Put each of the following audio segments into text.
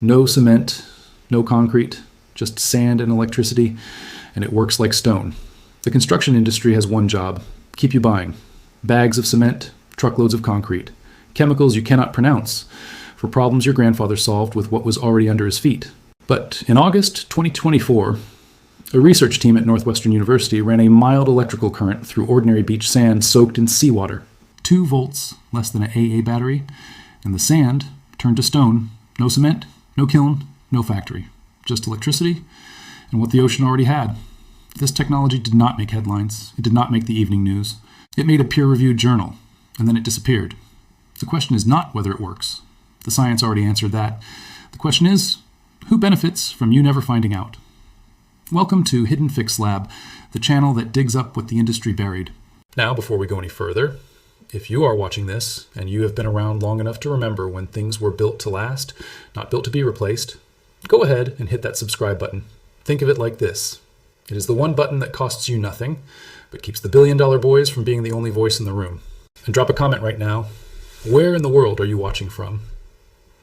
No cement, no concrete, just sand and electricity, and it works like stone. The construction industry has one job: keep you buying. Bags of cement, truckloads of concrete, chemicals you cannot pronounce, for problems your grandfather solved with what was already under his feet. But in August 2024, a research team at Northwestern University ran a mild electrical current through ordinary beach sand soaked in seawater. 2 volts, less than an AA battery, and the sand turned to stone. No cement, no kiln, no factory. Just electricity and what the ocean already had. This technology did not make headlines. It did not make the evening news. It made a peer-reviewed journal, and then it disappeared. The question is not whether it works. The science already answered that. The question is, who benefits from you never finding out? Welcome to Hidden Fix Lab, the channel that digs up what the industry buried. Now, before we go any further, if you are watching this and you have been around long enough to remember when things were built to last, not built to be replaced, go ahead and hit that subscribe button. Think of it like this. It is the one button that costs you nothing, but keeps the billion-dollar boys from being the only voice in the room. And drop a comment right now. Where in the world are you watching from?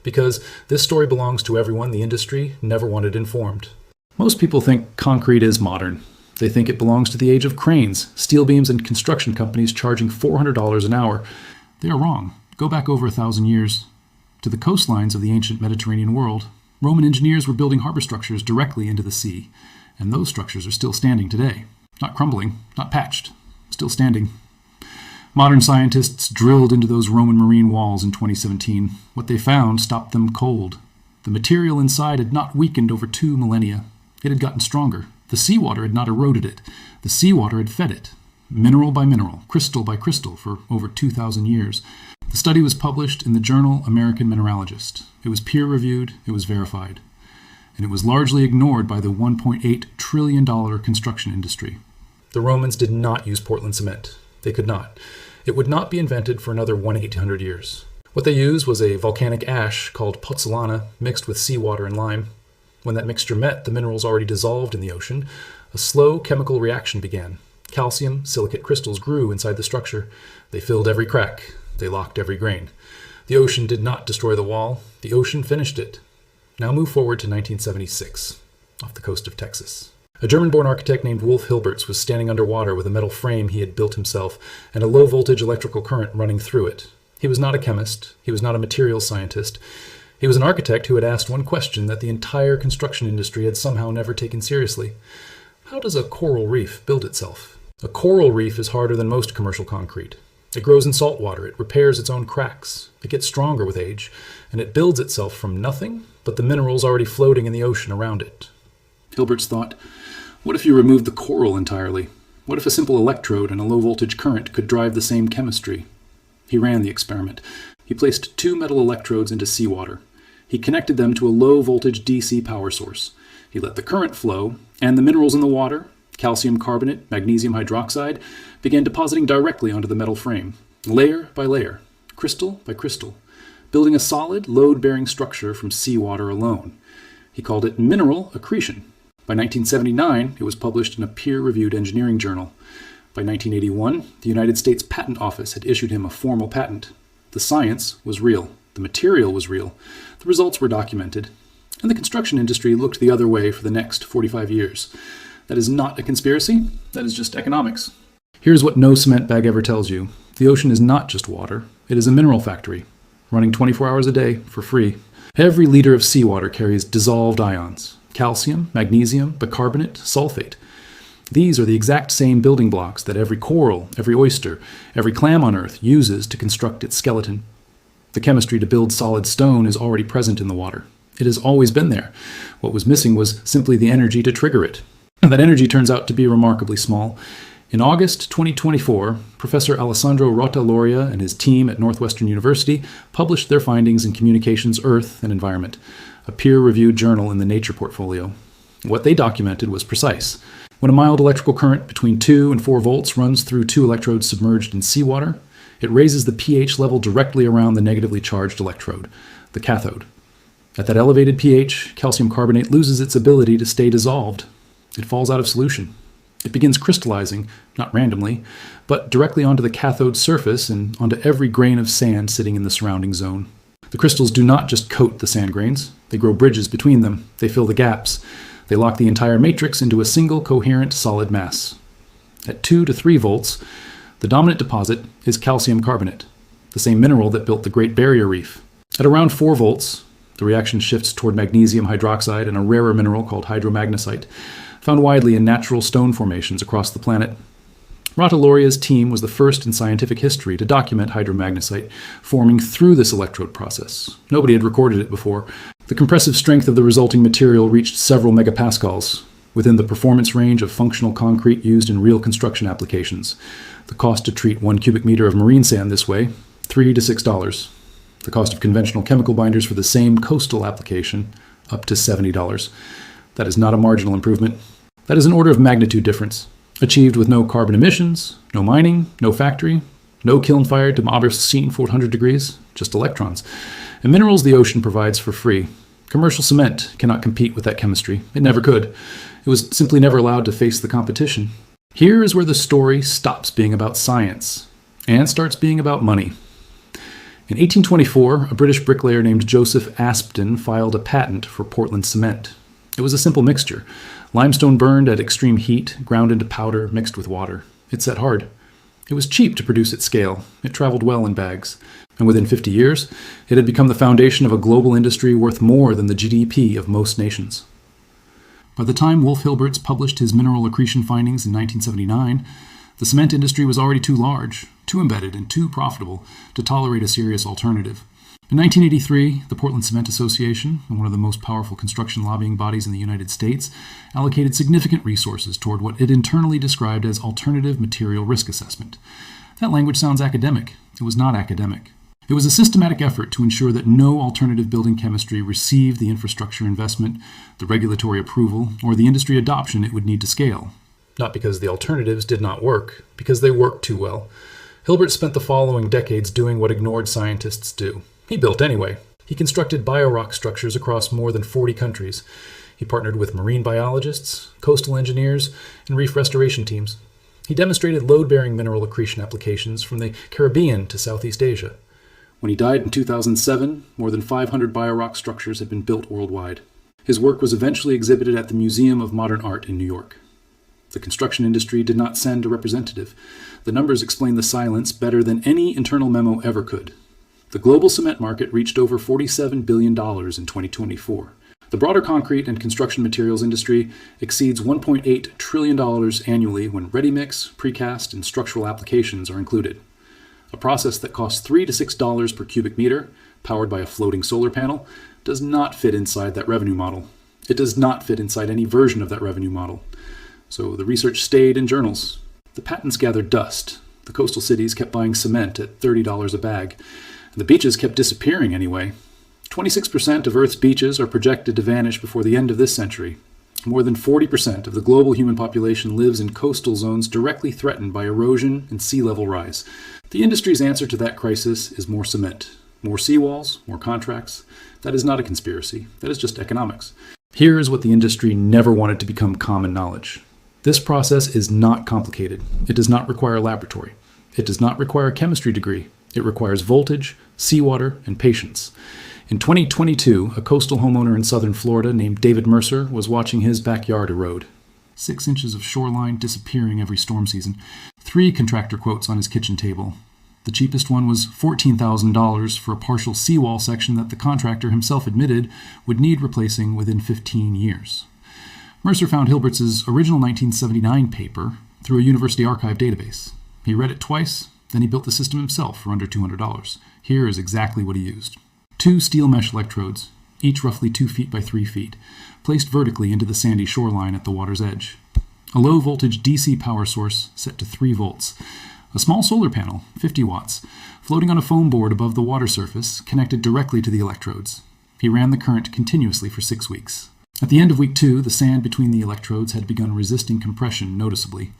Because this story belongs to everyone the industry never wanted informed. Most people think concrete is modern. They think it belongs to the age of cranes, steel beams, and construction companies charging $400 an hour. They are wrong. Go back over 1,000 years. To the coastlines of the ancient Mediterranean world, Roman engineers were building harbor structures directly into the sea, and those structures are still standing today. Not crumbling, not patched, still standing. Modern scientists drilled into those Roman marine walls in 2017. What they found stopped them cold. The material inside had not weakened over 2 millennia. It had gotten stronger. The seawater had not eroded it. The seawater had fed it, mineral by mineral, crystal by crystal, for over 2,000 years. The study was published in the journal American Mineralogist. It was peer-reviewed, it was verified, and it was largely ignored by the $1.8 trillion construction industry. The Romans did not use Portland cement. They could not. It would not be invented for another 1,800 years. What they used was a volcanic ash called pozzolana mixed with seawater and lime. When that mixture met the minerals already dissolved in the ocean, a slow chemical reaction began. Calcium silicate crystals grew inside the structure. They filled every crack. They locked every grain. The ocean did not destroy the wall. The ocean finished it. Now move forward to 1976, off the coast of Texas. A German-born architect named Wolf Hilberts was standing underwater with a metal frame he had built himself and a low-voltage electrical current running through it. He was not a chemist. He was not a materials scientist. He was an architect who had asked one question that the entire construction industry had somehow never taken seriously. How does a coral reef build itself? A coral reef is harder than most commercial concrete. It grows in salt water. It repairs its own cracks. It gets stronger with age, and it builds itself from nothing but the minerals already floating in the ocean around it. Hilberts thought, what if you removed the coral entirely? What if a simple electrode and a low-voltage current could drive the same chemistry? He ran the experiment. He placed 2 metal electrodes into seawater. He connected them to a low-voltage DC power source. He let the current flow, and the minerals in the water, calcium carbonate, magnesium hydroxide, began depositing directly onto the metal frame, layer by layer, crystal by crystal, building a solid, load-bearing structure from seawater alone. He called it mineral accretion. By 1979, it was published in a peer-reviewed engineering journal. By 1981, the United States Patent Office had issued him a formal patent. The science was real. The material was real. The results were documented. And the construction industry looked the other way for the next 45 years. That is not a conspiracy. That is just economics. Here's what no cement bag ever tells you. The ocean is not just water. It is a mineral factory, running 24 hours a day for free. Every liter of seawater carries dissolved ions: calcium, magnesium, bicarbonate, sulfate. These are the exact same building blocks that every coral, every oyster, every clam on Earth uses to construct its skeleton. The chemistry to build solid stone is already present in the water. It has always been there. What was missing was simply the energy to trigger it. And that energy turns out to be remarkably small. In August 2024, Professor Alessandro Rota-Loria and his team at Northwestern University published their findings in Communications, Earth, and Environment, a peer-reviewed journal in the Nature portfolio. What they documented was precise. When a mild electrical current between 2 and 4 volts runs through 2 electrodes submerged in seawater, it raises the pH level directly around the negatively charged electrode, the cathode. At that elevated pH, calcium carbonate loses its ability to stay dissolved. It falls out of solution. It begins crystallizing, not randomly, but directly onto the cathode surface and onto every grain of sand sitting in the surrounding zone. The crystals do not just coat the sand grains, they grow bridges between them, they fill the gaps, they lock the entire matrix into a single coherent solid mass. At 2 to 3 volts, the dominant deposit is calcium carbonate, the same mineral that built the Great Barrier Reef. At around 4 volts, the reaction shifts toward magnesium hydroxide and a rarer mineral called hydromagnesite, found widely in natural stone formations across the planet. Rataloria's team was the first in scientific history to document hydromagnesite forming through this electrode process. Nobody had recorded it before. The compressive strength of the resulting material reached several megapascals, within the performance range of functional concrete used in real construction applications. The cost to treat 1 cubic meter of marine sand this way, $3 to $6. The cost of conventional chemical binders for the same coastal application, up to $70. That is not a marginal improvement. That is an order of magnitude difference, achieved with no carbon emissions, no mining, no factory, no kiln fired to Oberseen 400 degrees, just electrons, and minerals the ocean provides for free. Commercial cement cannot compete with that chemistry. It never could. It was simply never allowed to face the competition. Here is where the story stops being about science and starts being about money. In 1824, a British bricklayer named Joseph Aspden filed a patent for Portland cement. It was a simple mixture. Limestone burned at extreme heat, ground into powder, mixed with water. It set hard. It was cheap to produce at scale. It traveled well in bags. And within 50 years, it had become the foundation of a global industry worth more than the GDP of most nations. By the time Wolf Hilberts published his mineral accretion findings in 1979, the cement industry was already too large, too embedded, and too profitable to tolerate a serious alternative. In 1983, the Portland Cement Association, one of the most powerful construction lobbying bodies in the United States, allocated significant resources toward what it internally described as alternative material risk assessment. That language sounds academic. It was not academic. It was a systematic effort to ensure that no alternative building chemistry received the infrastructure investment, the regulatory approval, or the industry adoption it would need to scale. Not because the alternatives did not work, because they worked too well. Hilbert spent the following decades doing what ignored scientists do. He built anyway. He constructed biorock structures across more than 40 countries. He partnered with marine biologists, coastal engineers, and reef restoration teams. He demonstrated load-bearing mineral accretion applications from the Caribbean to Southeast Asia. When he died in 2007, more than 500 biorock structures had been built worldwide. His work was eventually exhibited at the Museum of Modern Art in New York. The construction industry did not send a representative. The numbers explain the silence better than any internal memo ever could. The global cement market reached over $47 billion in 2024. The broader concrete and construction materials industry exceeds $1.8 trillion annually when ready-mix, precast, and structural applications are included. A process that costs $3 to $6 per cubic meter, powered by a floating solar panel, does not fit inside that revenue model. It does not fit inside any version of that revenue model. So the research stayed in journals. The patents gathered dust. The coastal cities kept buying cement at $30 a bag. And the beaches kept disappearing anyway. 26% of Earth's beaches are projected to vanish before the end of this century. More than 40% of the global human population lives in coastal zones directly threatened by erosion and sea level rise. The industry's answer to that crisis is more cement. More seawalls, more contracts. That is not a conspiracy. That is just economics. Here is what the industry never wanted to become common knowledge. This process is not complicated. It does not require a laboratory. It does not require a chemistry degree. It requires voltage, seawater, and patience. In 2022, a coastal homeowner in southern Florida named David Mercer was watching his backyard erode. 6 inches of shoreline disappearing every storm season. 3 contractor quotes on his kitchen table. The cheapest one was $14,000 for a partial seawall section that the contractor himself admitted would need replacing within 15 years. Mercer found Hilberts' original 1979 paper through a university archive database. He read it twice, then he built the system himself for under $200. Here is exactly what he used. 2 steel mesh electrodes, each roughly 2 feet by 3 feet, placed vertically into the sandy shoreline at the water's edge. A low-voltage DC power source set to 3 volts. A small solar panel, 50 watts, floating on a foam board above the water surface, connected directly to the electrodes. He ran the current continuously for 6 weeks. At the end of week 2, the sand between the electrodes had begun resisting compression noticeably.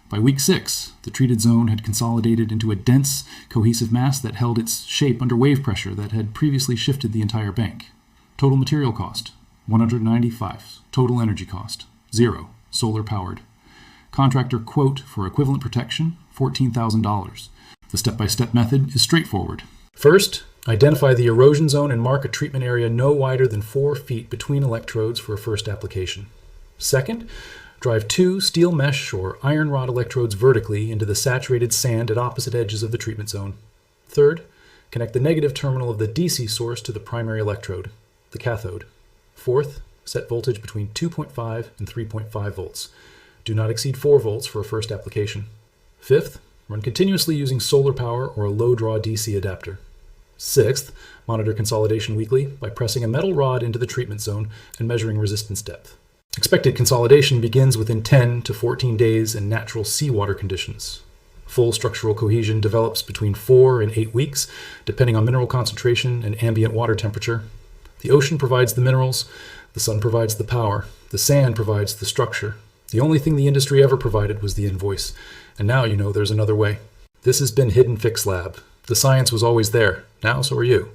By week 6, the treated zone had consolidated into a dense, cohesive mass that held its shape under wave pressure that had previously shifted the entire bank. Total material cost, $195. Total energy cost, 0, solar powered. Contractor quote for equivalent protection, $14,000. The step-by-step method is straightforward. First, Identify the erosion zone and mark a treatment area no wider than 4 feet between electrodes for a first application. Second, drive 2 steel mesh or iron rod electrodes vertically into the saturated sand at opposite edges of the treatment zone. Third, connect the negative terminal of the DC source to the primary electrode, the cathode. Fourth, set voltage between 2.5 and 3.5 volts. Do not exceed 4 volts for a first application. Fifth, run continuously using solar power or a low-draw DC adapter. Sixth, monitor consolidation weekly by pressing a metal rod into the treatment zone and measuring resistance depth. Expected consolidation begins within 10 to 14 days in natural seawater conditions. Full structural cohesion develops between 4 and 8 weeks, depending on mineral concentration and ambient water temperature. The ocean provides the minerals, the sun provides the power, the sand provides the structure. The only thing the industry ever provided was the invoice, and now you know there's another way. This has been Hidden Fix Lab. The science was always there. Now so are you.